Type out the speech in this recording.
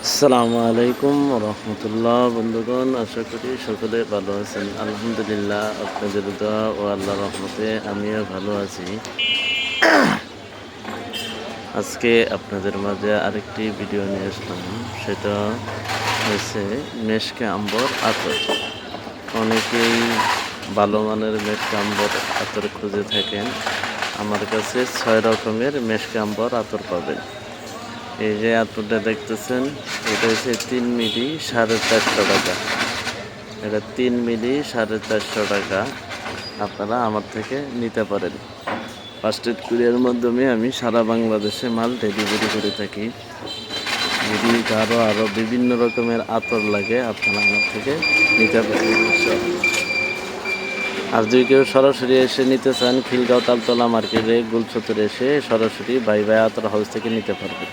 আসসালামু আলাইকুম রহমতুল্লাহ বন্ধুগণ, আশা করি সকলে ভালো আছেন। আলহামদুলিল্লাহ, আপনাদের দোয়া ও আল্লাহর রহমতে আমিও ভালো আছি। আজকে আপনাদের মাঝে আরেকটি ভিডিও নিয়ে আসলাম। সেটা হচ্ছে মেশকে আম্বর আতর। অনেকেই ভালো মানের মেশকে আম্বর আতর খুঁজে থাকেন। আমার কাছে 6 রকমের মেশকে আম্বর আতর পাবেন। এই যে আতরটা দেখতেছেন, এটা হচ্ছে 3 মিলি 450 টাকা। এটা 3 মিলি 450 টাকা। আপনারা আমার থেকে নিতে পারেন। ফার্স্ট এড কুরিয়ার মাধ্যমে আমি সারা বাংলাদেশে মাল ডেলিভারি করে থাকি। যদি আরও বিভিন্ন রকমের আতর লাগে, আপনারা আমার থেকে নিতে পারেন। আর যদি কেউ সরাসরি এসে নিতে চান, খিলগাঁও তালতলা মার্কেটে গুলচত্বরে এসে সরাসরি ভাই আতর হাউস থেকে নিতে পারবেন।